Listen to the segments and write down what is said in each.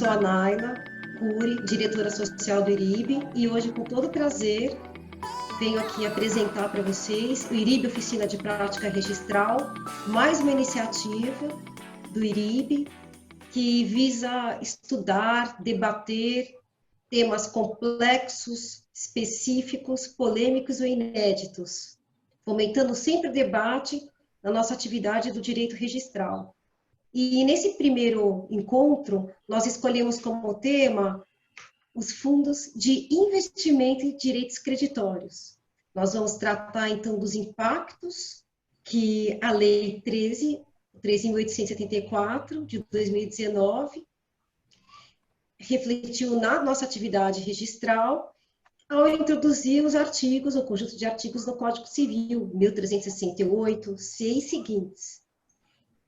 sou a Naila Cury, diretora social do IRIB, e hoje, com todo prazer, venho aqui apresentar para vocês o IRIB Oficina de Prática Registral, mais uma iniciativa do IRIB que visa estudar, debater temas complexos, específicos, polêmicos ou inéditos, fomentando sempre o debate na nossa atividade do direito registral. E nesse primeiro encontro, nós escolhemos como tema os fundos de investimento em direitos creditórios. Nós vamos tratar, então, dos impactos que a Lei 13.874, de 2019, refletiu na nossa atividade registral, ao introduzir os artigos, o conjunto de artigos do Código Civil, 1368, C e seguintes.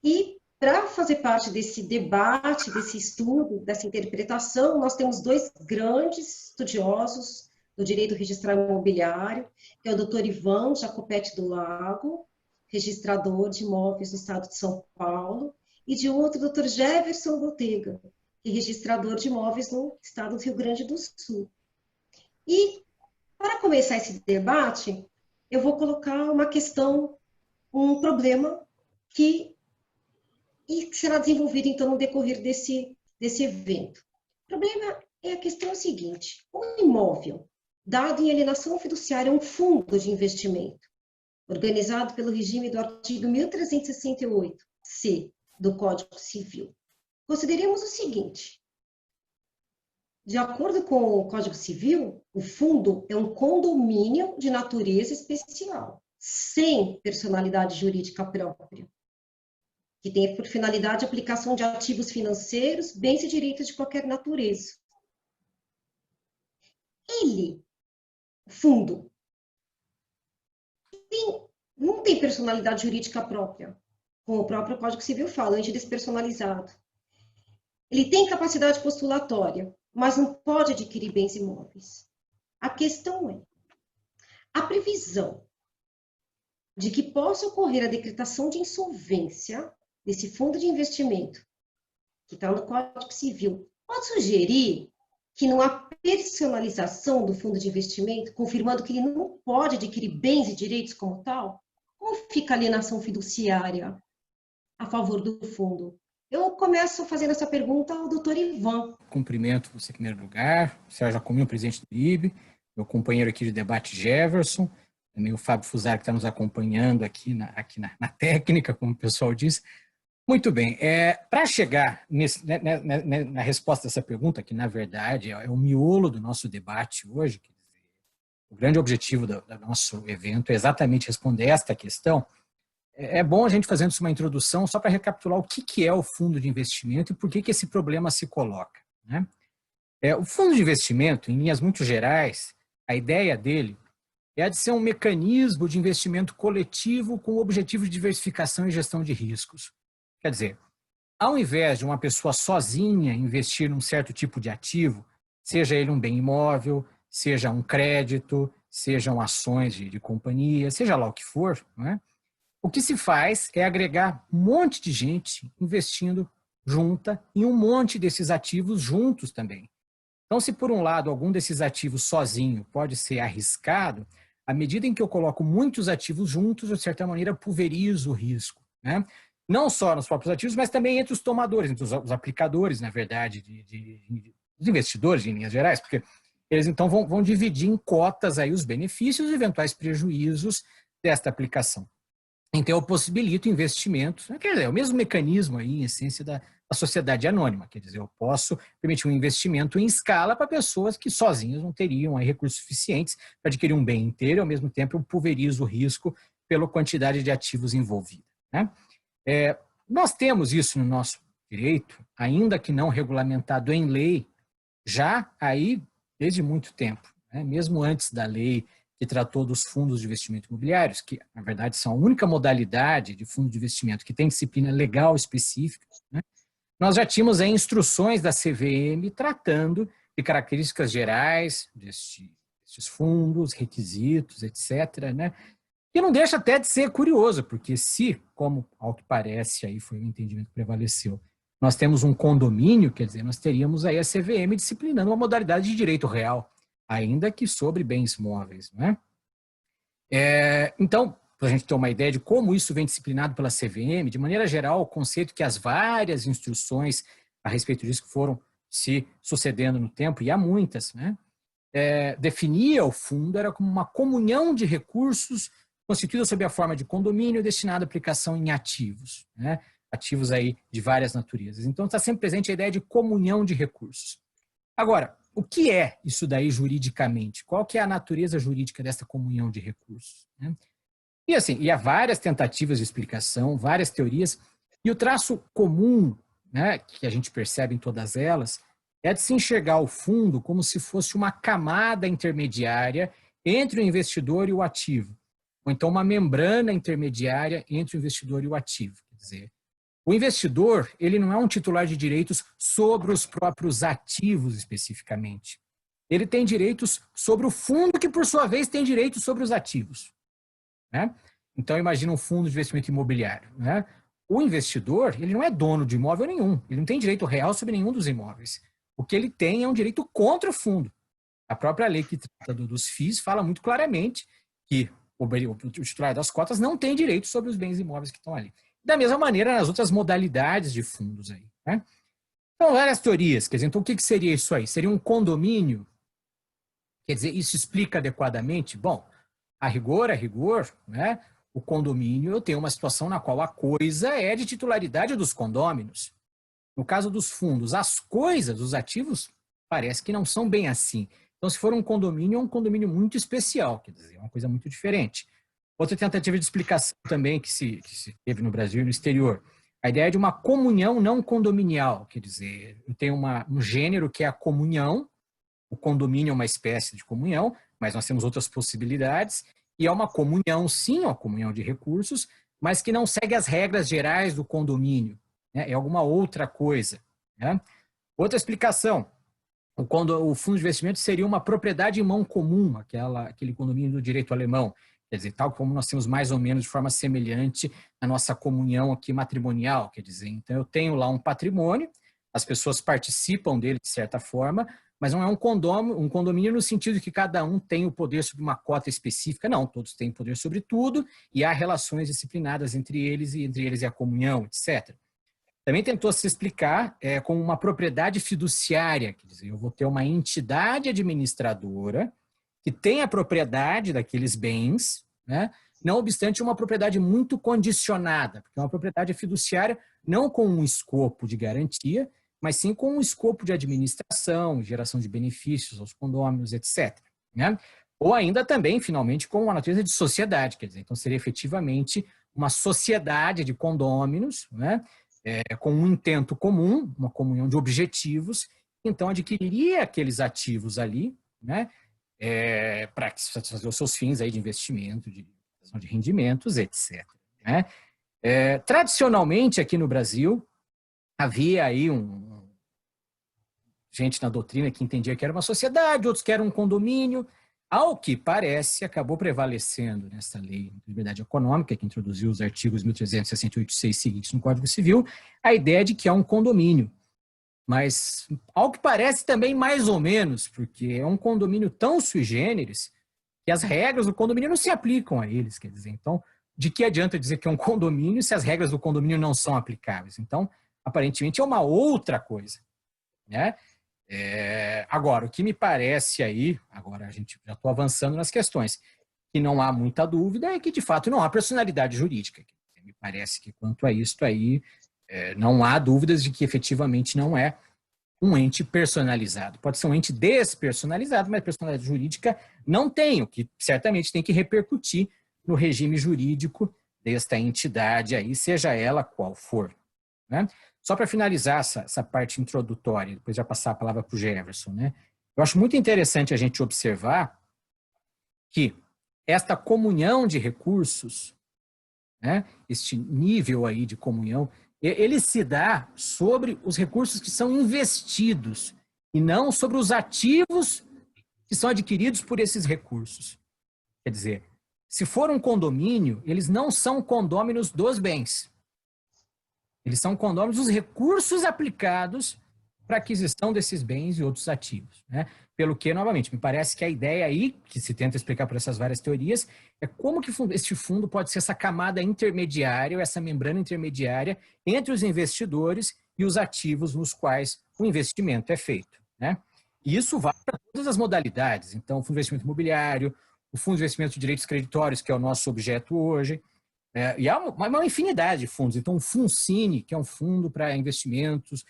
E, para fazer parte desse debate, desse estudo, dessa interpretação, nós temos dois grandes estudiosos do direito registral imobiliário, que é o Dr. Ivan Jacopete do Lago, registrador de imóveis no estado de São Paulo, e de outro, Dr. Jefferson Botega, que é registrador de imóveis no estado do Rio Grande do Sul. E, para começar esse debate, eu vou colocar uma questão, um problema que será desenvolvido, então, no decorrer desse evento. O problema é a questão seguinte: um imóvel dado em alienação fiduciária é um fundo de investimento, organizado pelo regime do artigo 1368-C do Código Civil. Consideremos o seguinte: de acordo com o Código Civil, o fundo é um condomínio de natureza especial, sem personalidade jurídica própria, que tem por finalidade a aplicação de ativos financeiros, bens e direitos de qualquer natureza. Ele, o fundo, não tem personalidade jurídica própria, como o próprio Código Civil fala, ente despersonalizado. Ele tem capacidade postulatória, mas não pode adquirir bens imóveis. A questão é, a previsão de que possa ocorrer a decretação de insolvência desse fundo de investimento, que está no Código Civil, pode sugerir que não há personalização do fundo de investimento, confirmando que ele não pode adquirir bens e direitos como tal? Como fica a alienação fiduciária a favor do fundo? Eu começo fazendo essa pergunta ao doutor Ivan. Cumprimento você em primeiro lugar, Sérgio Jacomino, presidente do IRIB, meu companheiro aqui de debate, Jefferson, também o Fábio Fusaro, que está nos acompanhando aqui na técnica, como o pessoal diz. Muito bem, para chegar na resposta dessa pergunta, que na verdade é o miolo do nosso debate hoje, quer dizer, o grande objetivo do nosso evento é exatamente responder esta questão. É bom a gente fazendo uma introdução só para recapitular o que é o fundo de investimento e por que esse problema se coloca, né? O fundo de investimento, em linhas muito gerais, a ideia dele é a de ser um mecanismo de investimento coletivo com o objetivo de diversificação e gestão de riscos. Quer dizer, ao invés de uma pessoa sozinha investir num certo tipo de ativo, seja ele um bem imóvel, seja um crédito, sejam ações de companhia, seja lá o que for, não é? O que se faz é agregar um monte de gente investindo junta em um monte desses ativos juntos também. Então, se por um lado algum desses ativos sozinho pode ser arriscado, à medida em que eu coloco muitos ativos juntos, eu, de certa maneira, pulverizo o risco, né? Não só nos próprios ativos, mas também entre os tomadores, entre os aplicadores, na verdade, dos investidores, em linhas gerais, porque eles então vão dividir em cotas aí os benefícios e eventuais prejuízos desta aplicação. Então, eu possibilito investimentos, quer dizer, é o mesmo mecanismo aí, em essência, da sociedade anônima, quer dizer, eu posso permitir um investimento em escala para pessoas que sozinhas não teriam aí recursos suficientes para adquirir um bem inteiro, e ao mesmo tempo eu pulverizo o risco pela quantidade de ativos envolvida, né? Nós temos isso no nosso direito, ainda que não regulamentado em lei, já aí desde muito tempo, né? Mesmo antes da lei que tratou dos fundos de investimento imobiliários, que, na verdade, são a única modalidade de fundo de investimento que tem disciplina legal específica, né? Nós já tínhamos aí instruções da CVM tratando de características gerais destes fundos, requisitos, etc., né? E não deixa até de ser curioso, porque se, como ao que parece, aí foi o entendimento que prevaleceu, nós temos um condomínio, quer dizer, nós teríamos aí a CVM disciplinando uma modalidade de direito real, ainda que sobre bens móveis, não é? Então, para a gente ter uma ideia de como isso vem disciplinado pela CVM, de maneira geral, o conceito que as várias instruções a respeito disso que foram se sucedendo no tempo, e há muitas, né? Definia o fundo era como uma comunhão de recursos constituída sob a forma de condomínio destinado à aplicação em ativos, né? Ativos aí de várias naturezas. Então, está sempre presente a ideia de comunhão de recursos. Agora, o que é isso daí juridicamente? Qual que é a natureza jurídica dessa comunhão de recursos, né? E assim, e há várias tentativas de explicação, várias teorias, e o traço comum, né, que a gente percebe em todas elas, é de se enxergar o fundo como se fosse uma camada intermediária entre o investidor e o ativo, ou então uma membrana intermediária entre o investidor e o ativo. Quer dizer, o investidor, ele não é um titular de direitos sobre os próprios ativos especificamente. Ele tem direitos sobre o fundo, que por sua vez tem direitos sobre os ativos, né? Então, imagina um fundo de investimento imobiliário, né? O investidor, ele não é dono de imóvel nenhum, ele não tem direito real sobre nenhum dos imóveis. O que ele tem é um direito contra o fundo. A própria lei que trata dos FIIs fala muito claramente que o titular das cotas não tem direito sobre os bens imóveis que estão ali. Da mesma maneira nas outras modalidades de fundos aí, né? Então, várias teorias. Quer dizer, então o que seria isso aí? Seria um condomínio? Quer dizer, isso explica adequadamente? Bom, a rigor, né? O condomínio tem uma situação na qual a coisa é de titularidade dos condôminos. No caso dos fundos, as coisas, os ativos, parece que não são bem assim. Então, se for um condomínio, é um condomínio muito especial, quer dizer, é uma coisa muito diferente. Outra tentativa de explicação também que se teve no Brasil e no exterior, a ideia de uma comunhão não condominial, quer dizer, tem um gênero que é a comunhão, o condomínio é uma espécie de comunhão, mas nós temos outras possibilidades, e é uma comunhão, sim, uma comunhão de recursos, mas que não segue as regras gerais do condomínio, né? É alguma outra coisa, né? Outra explicação, o fundo de investimento seria uma propriedade em mão comum, aquele condomínio do direito alemão, quer dizer, tal como nós temos mais ou menos de forma semelhante a nossa comunhão aqui matrimonial, quer dizer, então eu tenho lá um patrimônio, as pessoas participam dele de certa forma, mas não é um condomínio no sentido de que cada um tem o poder sobre uma cota específica, não, todos têm poder sobre tudo e há relações disciplinadas entre eles e a comunhão, etc. Também tentou se explicar como uma propriedade fiduciária, quer dizer, eu vou ter uma entidade administradora que tem a propriedade daqueles bens, né? Não obstante uma propriedade muito condicionada, porque é uma propriedade fiduciária não com um escopo de garantia, mas sim com um escopo de administração, geração de benefícios aos condôminos, etc., né? Ou ainda também, finalmente, com uma natureza de sociedade, quer dizer, então seria efetivamente uma sociedade de condôminos, né? Com um intento comum, uma comunhão de objetivos, então adquiriria aqueles ativos ali, né? Para satisfazer os seus fins aí de investimento, de rendimentos, etc., né? Tradicionalmente, aqui no Brasil, havia aí gente na doutrina que entendia que era uma sociedade, outros que era um condomínio. Ao que parece, acabou prevalecendo nessa lei de liberdade econômica, que introduziu os artigos 1368 seguintes no Código Civil, a ideia de que é um condomínio. Mas, ao que parece, também mais ou menos, porque é um condomínio tão sui generis que as regras do condomínio não se aplicam a eles, quer dizer, então, de que adianta dizer que é um condomínio se as regras do condomínio não são aplicáveis? Então, aparentemente é uma outra coisa, né? Agora, o que me parece aí, agora a gente já estou avançando nas questões, que não há muita dúvida é que, de fato, não há personalidade jurídica. Me parece que, quanto a isso aí, não há dúvidas de que, efetivamente, não é um ente personalizado. Pode ser um ente despersonalizado, mas personalidade jurídica não tem, o que certamente tem que repercutir no regime jurídico desta entidade aí, seja ela qual for, né? Só para finalizar essa parte introdutória, depois já passar a palavra para o Jefferson, né? Eu acho muito interessante a gente observar que esta comunhão de recursos, né, este nível aí de comunhão, ele se dá sobre os recursos que são investidos e não sobre os ativos que são adquiridos por esses recursos. Quer dizer, se for um condomínio, eles não são condôminos dos bens. Eles são condôminos dos recursos aplicados para a aquisição desses bens e outros ativos, né? Pelo que, novamente, me parece que a ideia aí, que se tenta explicar por essas várias teorias, é como que este fundo pode ser essa camada intermediária, ou essa membrana intermediária entre os investidores e os ativos nos quais o investimento é feito, né? E isso vale para todas as modalidades. Então, o fundo de investimento imobiliário, o fundo de investimento de direitos creditórios, que é o nosso objeto hoje, e há uma infinidade de fundos. Então, o Funcine, que é um fundo para investimentos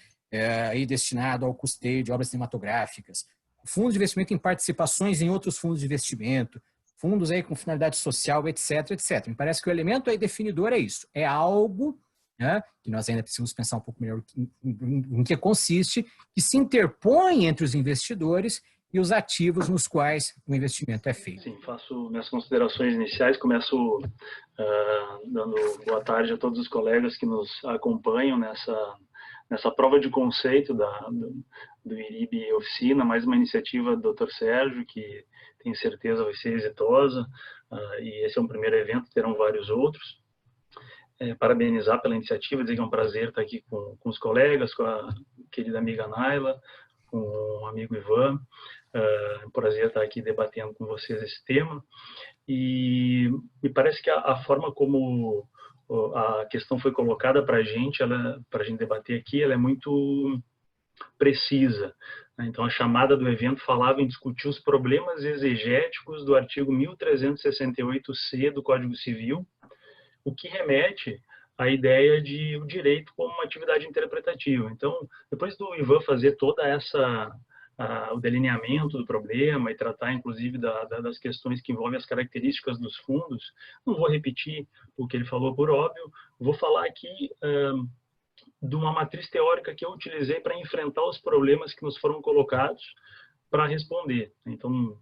aí destinado ao custeio de obras cinematográficas, fundos de investimento em participações em outros fundos de investimento, fundos aí com finalidade social, etc, etc. Me parece que o elemento aí definidor é isso, é algo, né, que nós ainda precisamos pensar um pouco melhor em que consiste, que se interpõe entre os investidores e os ativos nos quais o investimento é feito. Sim, faço minhas considerações iniciais, começo dando boa tarde a todos os colegas que nos acompanham nessa prova de conceito do IRIB Oficina, mais uma iniciativa do Dr. Sérgio, que tenho certeza vai ser exitosa, e esse é um primeiro evento, terão vários outros. Parabenizar pela iniciativa, dizer que é um prazer estar aqui com os colegas, com a querida amiga Naila, com o amigo Ivan. É um prazer estar aqui debatendo com vocês esse tema. E me parece que a forma como a questão foi colocada para a gente debater aqui, ela é muito precisa. Então, a chamada do evento falava em discutir os problemas exegéticos do artigo 1368-C do Código Civil, o que remete à ideia de o direito como uma atividade interpretativa. Então, depois do Ivan fazer toda o delineamento do problema e tratar, inclusive, das questões que envolvem as características dos fundos, não vou repetir o que ele falou por óbvio, vou falar aqui de uma matriz teórica que eu utilizei para enfrentar os problemas que nos foram colocados para responder. Então,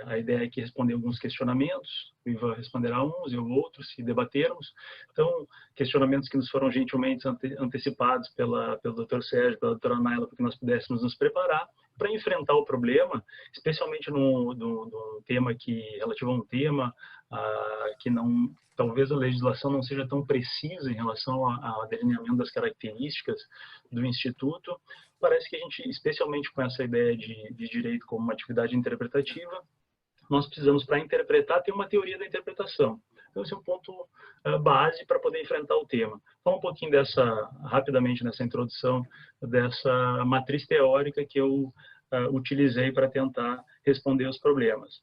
a ideia é que responder alguns questionamentos, o Ivan responderá uns e outros, se debatermos. Então, questionamentos que nos foram gentilmente antecipados pelo Dr. Sérgio, pela doutora Naila, para que nós pudéssemos nos preparar para enfrentar o problema, especialmente no tema relativo a um tema que não, talvez a legislação não seja tão precisa em relação ao delineamento das características do Instituto. Parece que a gente, especialmente com essa ideia de direito como uma atividade interpretativa, nós precisamos, para interpretar, ter uma teoria da interpretação. Então, esse é um ponto base para poder enfrentar o tema. Falar um pouquinho rapidamente nessa introdução, dessa matriz teórica que eu utilizei para tentar responder os problemas.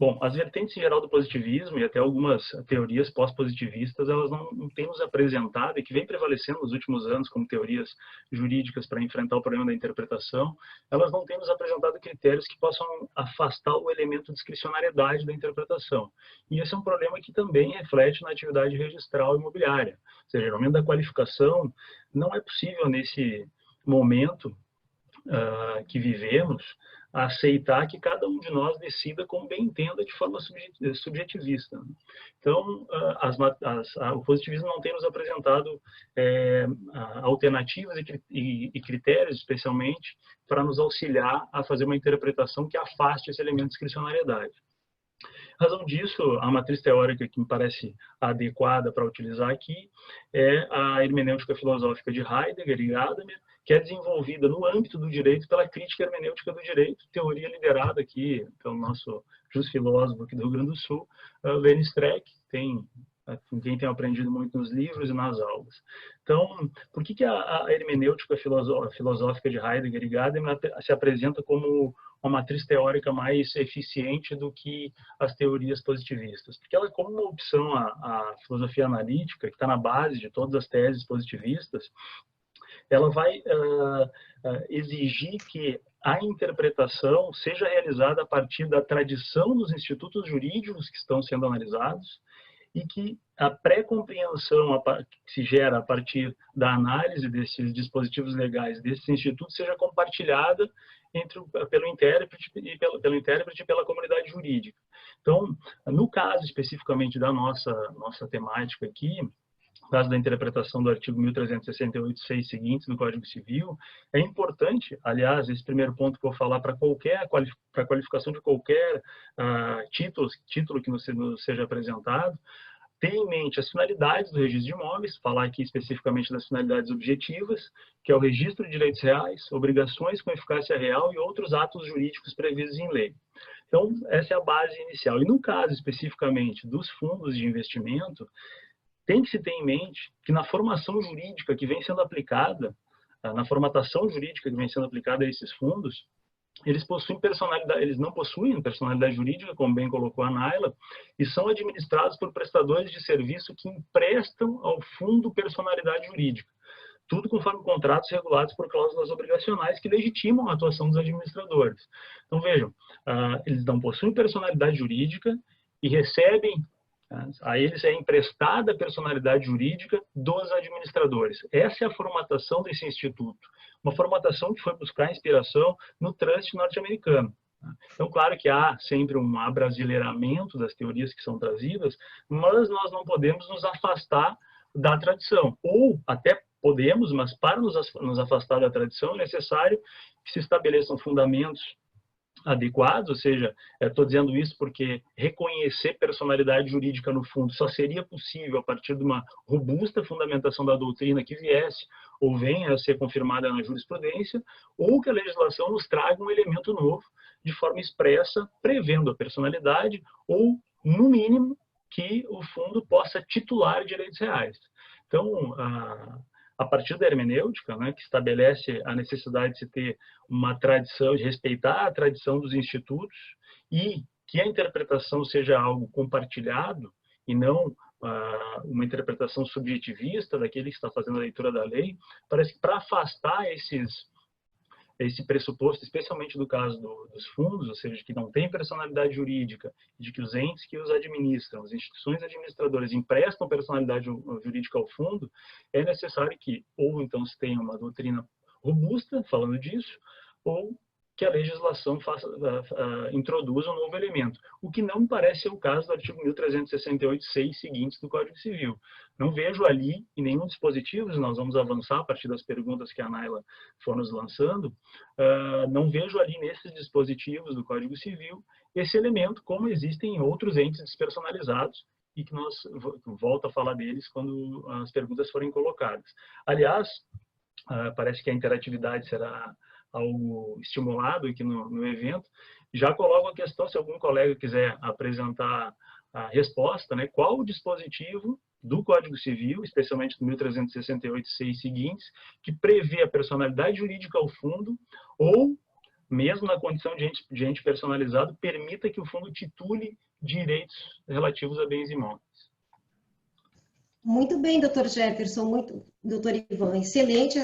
Bom, as vertentes em geral do positivismo e até algumas teorias pós-positivistas, elas não têm nos apresentado, e que vem prevalecendo nos últimos anos como teorias jurídicas para enfrentar o problema da interpretação, elas não têm nos apresentado critérios que possam afastar o elemento de discricionariedade da interpretação. E esse é um problema que também reflete na atividade registral imobiliária. Ou seja, no momento da qualificação, não é possível nesse momento que vivemos, aceitar que cada um de nós decida como bem entenda de forma subjetivista. Então, o positivismo não tem nos apresentado alternativas e critérios, especialmente, para nos auxiliar a fazer uma interpretação que afaste esse elemento de discricionariedade. A razão disso, a matriz teórica que me parece adequada para utilizar aqui é a hermenêutica filosófica de Heidegger e Gadamer, que é desenvolvida no âmbito do direito pela crítica hermenêutica do direito, teoria liderada aqui pelo nosso filósofo aqui do Rio Grande do Sul, Lenin Streck, com quem tem aprendido muito nos livros e nas aulas. Então, por que a hermenêutica filosófica de Heidegger e Gadamer se apresenta como uma matriz teórica mais eficiente do que as teorias positivistas? Porque ela, como uma opção à filosofia analítica, que está na base de todas as teses positivistas, ela vai exigir que a interpretação seja realizada a partir da tradição dos institutos jurídicos que estão sendo analisados e que a pré-compreensão que se gera a partir da análise desses dispositivos legais, desses institutos, seja compartilhada pelo intérprete e pela comunidade jurídica. Então, no caso especificamente da nossa temática aqui, no caso da interpretação do artigo 1368, 6 seguintes do Código Civil, é importante, aliás, esse primeiro ponto que eu vou falar para a qualificação de qualquer título que nos seja apresentado, ter em mente as finalidades do registro de imóveis, falar aqui especificamente das finalidades objetivas, que é o registro de direitos reais, obrigações com eficácia real e outros atos jurídicos previstos em lei. Então, essa é a base inicial. E no caso especificamente dos fundos de investimento, tem que se ter em mente que na formação jurídica que vem sendo aplicada, na formatação jurídica que vem sendo aplicada a esses fundos, eles possuem personalidade, eles não possuem personalidade jurídica, como bem colocou a Naila, e são administrados por prestadores de serviço que emprestam ao fundo personalidade jurídica. Tudo conforme contratos regulados por cláusulas obrigacionais que legitimam a atuação dos administradores. Então, vejam, eles não possuem personalidade jurídica e recebem, a eles é emprestada a personalidade jurídica dos administradores. Essa é a formatação desse instituto. Uma formatação que foi buscar inspiração no trust norte-americano. Então, claro que há sempre um abrasileiramento das teorias que são trazidas, mas nós não podemos nos afastar da tradição. Ou até podemos, mas para nos afastar da tradição é necessário que se estabeleçam fundamentos adequados, ou seja, estou dizendo isso porque reconhecer personalidade jurídica no fundo só seria possível a partir de uma robusta fundamentação da doutrina que viesse ou venha a ser confirmada na jurisprudência, ou que a legislação nos traga um elemento novo de forma expressa, prevendo a personalidade ou, no mínimo, que o fundo possa titular direitos reais. Então, a partir da hermenêutica, né, que estabelece a necessidade de se ter uma tradição, de respeitar a tradição dos institutos e que a interpretação seja algo compartilhado e não uma interpretação subjetivista daquele que está fazendo a leitura da lei, parece que para afastar esse pressuposto, especialmente do caso dos fundos, ou seja, que não tem personalidade jurídica, de que os entes que os administram, as instituições administradoras emprestam personalidade jurídica ao fundo, é necessário que ou então se tenha uma doutrina robusta falando disso, ou que a legislação introduza um novo elemento, o que não me parece ser o caso do artigo 1368(6) seguintes do Código Civil. Não vejo ali, em nenhum dispositivo, nós vamos avançar a partir das perguntas que a Naila for nos lançando, não vejo ali nesses dispositivos do Código Civil esse elemento, como existem em outros entes despersonalizados, e que nós volto a falar deles quando as perguntas forem colocadas. Aliás, parece que a interatividade será algo estimulado aqui no evento. Já coloco a questão, se algum colega quiser apresentar a resposta, né, qual o dispositivo do Código Civil, especialmente do 1368(6) seguintes, que prevê a personalidade jurídica ao fundo, ou, mesmo na condição de ente personalizado, permita que o fundo titule direitos relativos a bens imóveis. Muito bem, doutor Jefferson, doutor Ivan, excelente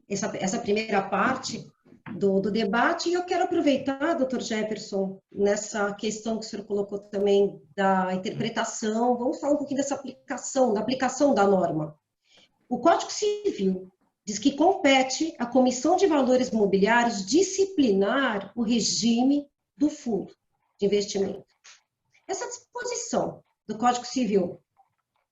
essa primeira parte do debate, e eu quero aproveitar, doutor Jefferson, nessa questão que o senhor colocou também da interpretação, vamos falar um pouquinho dessa aplicação, da aplicação da norma. O Código Civil diz que compete à Comissão de Valores Mobiliários disciplinar o regime do fundo de investimento. Essa disposição do Código Civil,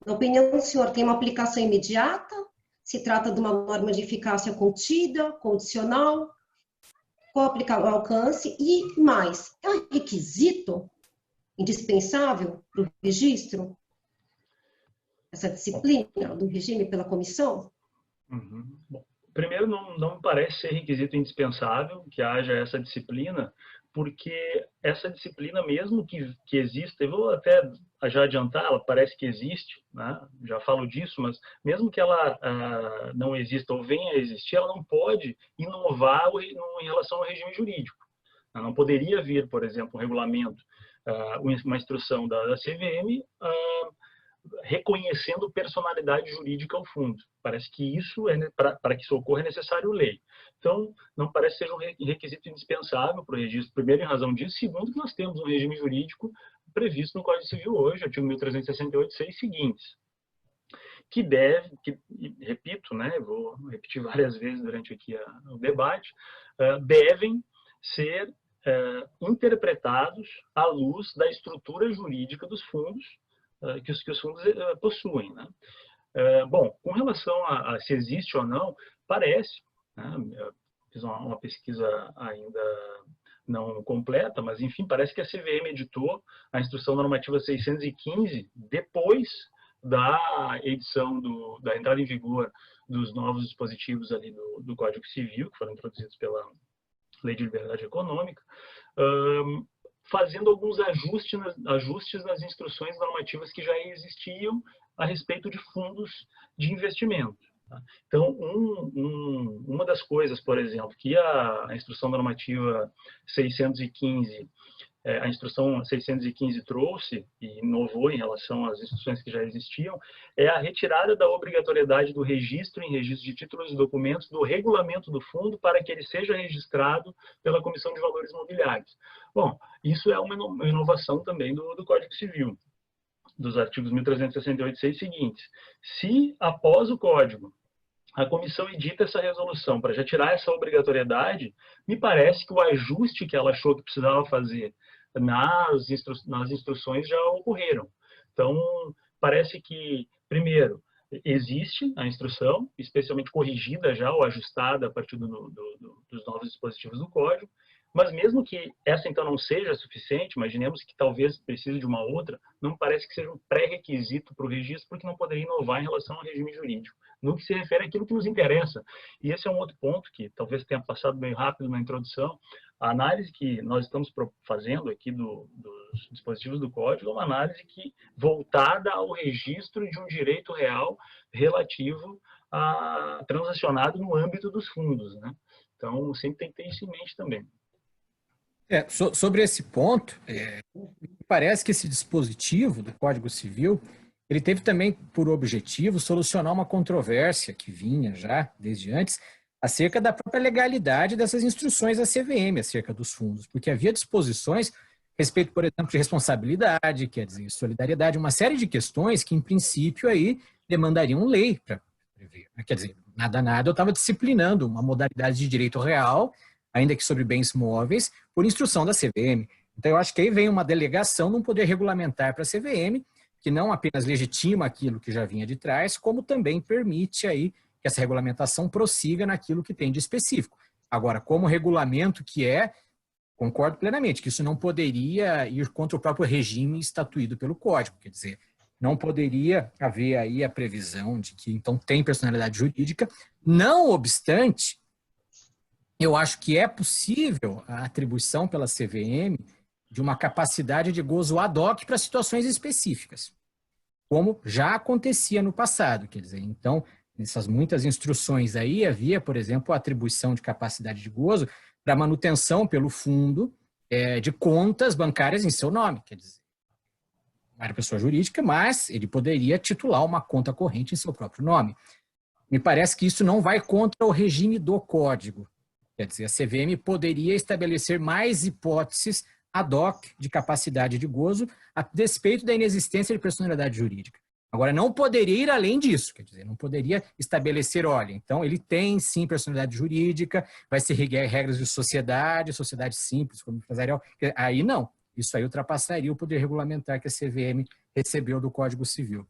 na opinião do senhor, tem uma aplicação imediata? Se trata de uma norma de eficácia contida, condicional? Qual o alcance? E mais, é um requisito indispensável para o registro? Essa disciplina do regime pela comissão? Uhum. Bom, primeiro, não me parece ser requisito indispensável que haja essa disciplina, porque essa disciplina, mesmo que exista, eu vou até já adiantar, ela parece que existe, né? Já falo disso, mas mesmo que ela não exista ou venha a existir, ela não pode inovar em relação ao regime jurídico. Ela não poderia vir, por exemplo, um regulamento, uma instrução da CVM, reconhecendo personalidade jurídica ao fundo. Parece que isso, para que isso ocorra, é necessário lei. Então, não parece ser um requisito indispensável para o registro, primeiro, em razão disso, segundo, que nós temos um regime jurídico previsto no Código Civil hoje, artigo 1368(6) seguintes, que repito, né, vou repetir várias vezes durante aqui o debate, devem ser interpretados à luz da estrutura jurídica dos fundos, que os fundos possuem, né? Bom, com relação a se existe ou não, parece, né, eu fiz uma pesquisa ainda não completa, mas enfim, parece que a CVM editou a Instrução Normativa 615 depois da edição da entrada em vigor dos novos dispositivos ali do Código Civil, que foram introduzidos pela Lei de Liberdade Econômica, fazendo alguns ajustes nas instruções normativas que já existiam a respeito de fundos de investimento. Tá? Então, uma das coisas, por exemplo, que a Instrução Normativa 615, a Instrução 615 trouxe e inovou em relação às instruções que já existiam, é a retirada da obrigatoriedade do registro em registro de títulos e documentos do regulamento do fundo para que ele seja registrado pela Comissão de Valores Mobiliários. Bom, isso é uma inovação também do Código Civil, dos artigos 1368 e 6 seguintes. Se, após o Código, a comissão edita essa resolução para já tirar essa obrigatoriedade, me parece que o ajuste que ela achou que precisava fazer nas instruções já ocorreram. Então, parece que, primeiro, existe a instrução, especialmente corrigida já ou ajustada a partir dos novos dispositivos do Código, mas mesmo que essa, então, não seja suficiente, imaginemos que talvez precise de uma outra, não parece que seja um pré-requisito para o registro, porque não poderia inovar em relação ao regime jurídico, no que se refere àquilo que nos interessa. E esse é um outro ponto que talvez tenha passado bem rápido na introdução. A análise que nós estamos fazendo aqui dos dispositivos do Código é uma análise voltada ao registro de um direito real relativo a transacionado no âmbito dos fundos, né? Então, sempre tem que ter isso em mente também. Sobre esse ponto, parece que esse dispositivo do Código Civil, ele teve também por objetivo solucionar uma controvérsia que vinha já desde antes, acerca da própria legalidade dessas instruções da CVM, acerca dos fundos, porque havia disposições a respeito, por exemplo, de responsabilidade, quer dizer, solidariedade, uma série de questões que, em princípio, aí demandariam lei para prever. Quer dizer, nada, eu estava disciplinando uma modalidade de direito real, ainda que sobre bens móveis, por instrução da CVM. Então, eu acho que aí vem uma delegação num poder regulamentar para a CVM, que não apenas legitima aquilo que já vinha de trás, como também permite aí que essa regulamentação prossiga naquilo que tem de específico. Agora, como regulamento que concordo plenamente que isso não poderia ir contra o próprio regime estatuído pelo Código, quer dizer, não poderia haver aí a previsão de que, então, tem personalidade jurídica, não obstante, eu acho que é possível a atribuição pela CVM de uma capacidade de gozo ad hoc para situações específicas, como já acontecia no passado, quer dizer, então, nessas muitas instruções aí, havia, por exemplo, a atribuição de capacidade de gozo para manutenção pelo fundo de contas bancárias em seu nome, quer dizer, não era pessoa jurídica, mas ele poderia titular uma conta corrente em seu próprio nome. Me parece que isso não vai contra o regime do Código, quer dizer, a CVM poderia estabelecer mais hipóteses ad hoc de capacidade de gozo a despeito da inexistência de personalidade jurídica. Agora, não poderia ir além disso, quer dizer, não poderia estabelecer, olha, então ele tem sim personalidade jurídica, vai ser regras de sociedade simples, como empresarial, aí não, isso aí ultrapassaria o poder regulamentar que a CVM recebeu do Código Civil.